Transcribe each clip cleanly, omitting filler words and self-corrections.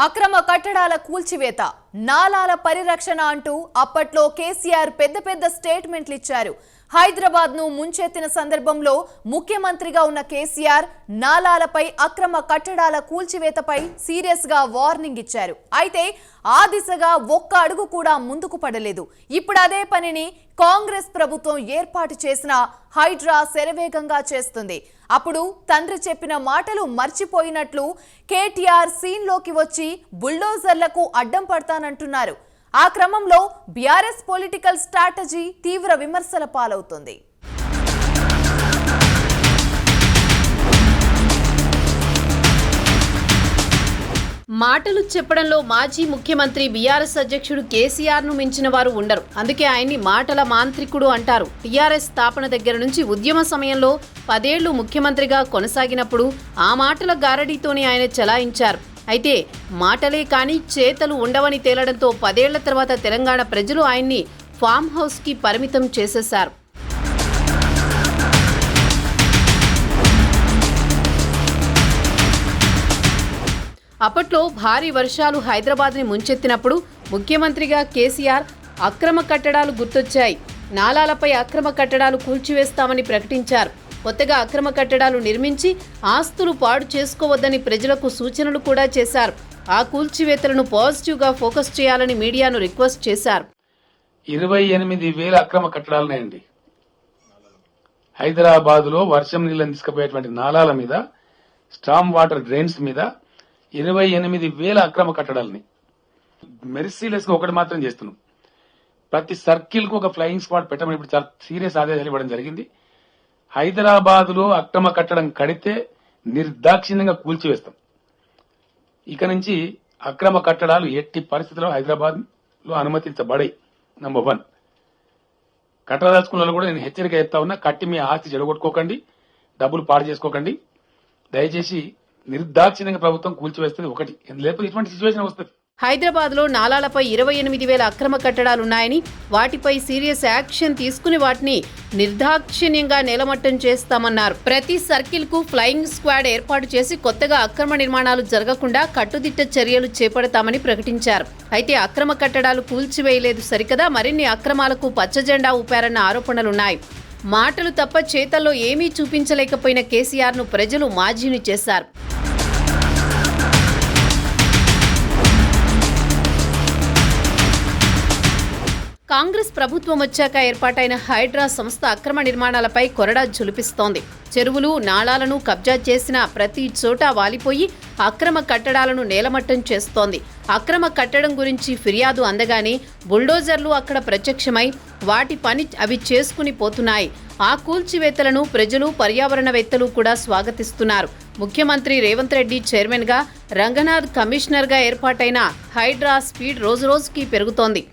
అక్రమ కట్టడాల కూల్చివేత, నాలాల పరిరక్షణ అంటూ అప్పట్లో కేసీఆర్ పెద్ద స్టేట్మెంట్లు ఇచ్చారు. హైదరాబాద్ ను ముంచెత్తిన సందర్భంలో ముఖ్యమంత్రిగా ఉన్న కేసీఆర్ నాలాలపై అక్రమ కట్టడాల కూల్చివేతపై సీరియస్ గా వార్నింగ్ ఇచ్చారు. అయితే ఆ దిశగా ఒక్క అడుగు కూడా ముందుకు పడలేదు. ఇప్పుడు అదే పనిని కాంగ్రెస్ ప్రభుత్వం ఏర్పాటు చేసిన హైడ్రా శరవేగంగా చేస్తుంది. అప్పుడు తండ్రి చెప్పిన మాటలు మర్చిపోయినట్లు కేటీఆర్ సీన్లోకి వచ్చి బుల్డోజర్లకు అడ్డం పడతానంటున్నారు. ఆ క్రమంలో బీఆర్ఎస్ పొలిటికల్ స్ట్రాటజీ తీవ్ర విమర్శల పాలవుతుంది. మాటలు చెప్పడంలో మాజీ ముఖ్యమంత్రి బీఆర్ఎస్ అధ్యక్షుడు కేసీఆర్ ను మించిన వారు ఉండరు. అందుకే ఆయన్ని మాటల మాంత్రికుడు అంటారు. టీఆర్ఎస్ స్థాపన దగ్గర నుంచి ఉద్యమ సమయంలో 10 ఏళ్లు ముఖ్యమంత్రిగా కొనసాగినప్పుడు ఆ మాటల గారడీతోనే ఆయన చలాయించారు. అయితే మాటలే కానీ చేతలు ఉండవని తేలడంతో 10 ఏళ్ల తర్వాత తెలంగాణ ప్రజలు ఆయన్ని ఫామ్ హౌస్ కి పరిమితం చేసేశారు. అప్పట్లో భారీ వర్షాలు హైదరాబాద్ని ముంచెత్తినప్పుడు ముఖ్యమంత్రిగా కేసీఆర్ అక్రమ కట్టడాలు గుర్తొచ్చాయి. నాలాలపై అక్రమ కట్టడాలు కూల్చివేస్తామని ప్రకటించారు. కొత్తగా అక్రమ కట్టడాలు నిర్మించి ఆస్తులు పాడు చేసుకోవద్దని ప్రజలకు సూచనలు కూడా చేశారు. ఆ కూల్చివేతలను పాజిటివ్గా ఫోకస్ చేయాలని మీడియాను రిక్వెస్ట్ చేశారు. 28,000 అక్రమ కట్టడాలున్నాయండి. హైదరాబాద్ లో వర్షం నీళ్ళని తీసుకుపోయేటువంటి నాలాల మీద, స్టామ్ వాటర్ డ్రైన్స్ మీద 28,000 అక్రమ కట్టడాలని మెర్సీలెస్ గా ఒకటి మాత్రం చేస్తున్నాం. ప్రతి సర్కిల్ కు ఒక ఫ్లయింగ్ స్క్వాడ్ పెట్టమని ఇప్పుడు చాలా సీరియస్ ఆదేశాలు ఇవ్వడం జరిగింది. హైదరాబాద్ లో అక్రమ కట్టడం కడితే నిర్దాక్షిణ్యంగా కూల్చివేస్తాం. ఇక నుంచి అక్రమ కట్టడాలు ఎట్టి పరిస్థితుల్లో హైదరాబాద్ లో అనుమతించబడాయి. నంబర్ 1. కట్టదలుచుకున్న కూడా నేను హెచ్చరిక చెప్తా ఉన్నా, కట్టి మీ ఆస్తి చెడగొట్టుకోకండి, డబ్బులు పాడు చేసుకోకండి. దయచేసి నిర్దాక్షిణ్యంగా ప్రభుత్వం కూల్చివేస్తుంది. ఒకటి లేకపోతే ఇటువంటి సిచ్యువేషన్ వస్తుంది. హైదరాబాద్ లో నాలాలపై 28,000 అక్రమ కట్టడాలున్నాయని, వాటిపై సీరియస్ యాక్షన్ తీసుకుని వాటిని నిర్దాక్షిణ్యంగా నేలమట్టం చేస్తామన్నారు. ప్రతి సర్కిల్ కు ఫ్లయింగ్ స్క్వాడ్ ఏర్పాటు చేసి కొత్తగా అక్రమ నిర్మాణాలు జరగకుండా కట్టుదిట్ట చర్యలు చేపడతామని ప్రకటించారు. అయితే అక్రమ కట్టడాలు కూల్చివేయలేదు సరికదా, మరిన్ని అక్రమాలకు పచ్చజెండా ఊపారన్న ఆరోపణలున్నాయి. మాటలు తప్ప చేతల్లో ఏమీ చూపించలేకపోయిన కేసీఆర్ ను ప్రజలు మాజీని చేశారు. కాంగ్రెస్ ప్రభుత్వం వచ్చాక ఏర్పాటైన హైడ్రా సంస్థ అక్రమ నిర్మాణాలపై కొరడా జులిపిస్తోంది. చెరువులు, నాళాలను కబ్జా చేసిన ప్రతి చోట వాలిపోయి అక్రమ కట్టడాలను నేలమట్టం చేస్తోంది. అక్రమ కట్టడం గురించి ఫిర్యాదు అందగానే బుల్డోజర్లు అక్కడ ప్రత్యక్షమై వాటి పని అవి చేసుకుని పోతున్నాయి. ఆ కూల్చివేతలను ప్రజలు, పర్యావరణవేత్తలు కూడా స్వాగతిస్తున్నారు. ముఖ్యమంత్రి రేవంత్ రెడ్డి చైర్మన్ గా, రంగనాథ్ కమిషనర్ గా ఏర్పాటైన హైడ్రా స్పీడ్ రోజురోజుకి పెరుగుతోంది.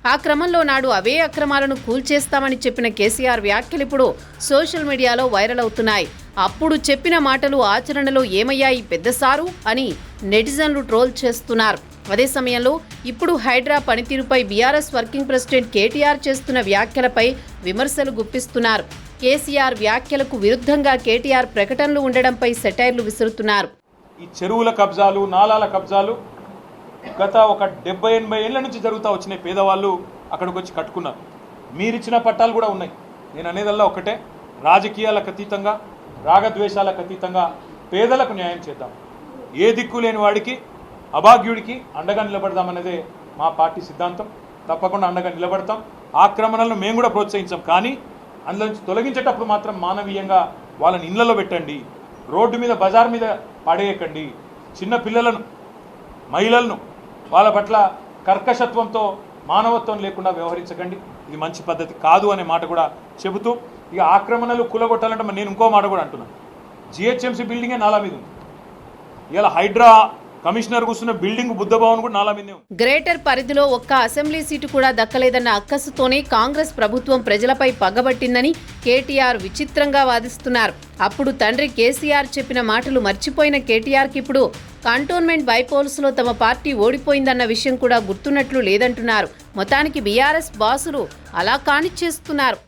ఆ క్రమంలో నాడు అవే అక్రమాలను కూల్చేస్తామని చెప్పిన కేసీఆర్ వ్యాఖ్యలు ఇప్పుడు సోషల్ మీడియాలో వైరల్ అవుతున్నాయి. అప్పుడు చెప్పిన మాటలు ఆచరణలో ఏమయ్యాయి పెద్దసారు అని నెటిజన్లు ట్రోల్ చేస్తున్నారు. అదే సమయంలో ఇప్పుడు హైడ్రా పనితీరుపై బీఆర్ఎస్ వర్కింగ్ ప్రెసిడెంట్ కేటీఆర్ చేస్తున్న వ్యాఖ్యలపై విమర్శలు గుప్పిస్తున్నారు. కేసీఆర్ వ్యాఖ్యలకు విరుద్ధంగా కేటీఆర్ ప్రకటనలు ఉండడంపై సెటైర్లు విసురుతున్నారు. ఈ చెరువుల కబ్జాలు, నాలాల కబ్జాలు గత ఒక 70-80 ఏళ్ల నుంచి జరుగుతూ వచ్చినాయి. పేదవాళ్ళు అక్కడికి వచ్చి కట్టుకున్నారు. మీరిచ్చిన పట్టాలు కూడా ఉన్నాయి. నేను అనేదల్లా ఒకటే, రాజకీయాలకు అతీతంగా, రాగద్వేషాలకు అతీతంగా పేదలకు న్యాయం చేద్దాం. ఏ దిక్కు లేని వాడికి, అభాగ్యుడికి అండగా నిలబడదామనేదే మా పార్టీ సిద్ధాంతం. తప్పకుండా అండగా నిలబడతాం. ఆక్రమణలను మేము కూడా ప్రోత్సహించాం. కానీ అందులో నుంచి తొలగించేటప్పుడు మాత్రం మానవీయంగా వాళ్ళని ఇళ్లలో పెట్టండి, రోడ్డు మీద, బజార్ మీద పడేయకండి. చిన్న పిల్లలను, మహిళలను వాళ్ళ పట్ల కర్కశత్వంతో, మానవత్వం లేకుండా వ్యవహరించకండి. ఇది మంచి పద్ధతి కాదు అనే మాట కూడా చెబుతూ, ఇక ఆక్రమణలు కూలగొట్టాలంటే నేను ఇంకో మాట కూడా అంటున్నాను. జిహెచ్ఎంసీ బిల్డింగే నాలా మీద ఉంది. ఇలా హైడ్రా కమిషనర్ కూర్చున్న బిల్డింగ్ బుద్ధ భవన్ కూడా నాలా మీదే ఉంది. గ్రేటర్ పరిధిలో ఒక్క అసెంబ్లీ సీటు కూడా దక్కలేదన్న అక్కసుతోనే కాంగ్రెస్ ప్రభుత్వం ప్రజలపై పగబట్టిందని కేటీఆర్ విచిత్రంగా వాదిస్తున్నారు. అప్పుడు తండ్రి కేసీఆర్ చెప్పిన మాటలు మర్చిపోయిన కేటీఆర్కి ఇప్పుడు కంటోన్మెంట్ బైపోల్స్ లో తమ పార్టీ ఓడిపోయిందన్న విషయం కూడా గుర్తున్నట్లు లేదంటున్నారు. మొత్తానికి బీఆర్ఎస్ బాసులు అలా కానిచ్చేస్తున్నారు.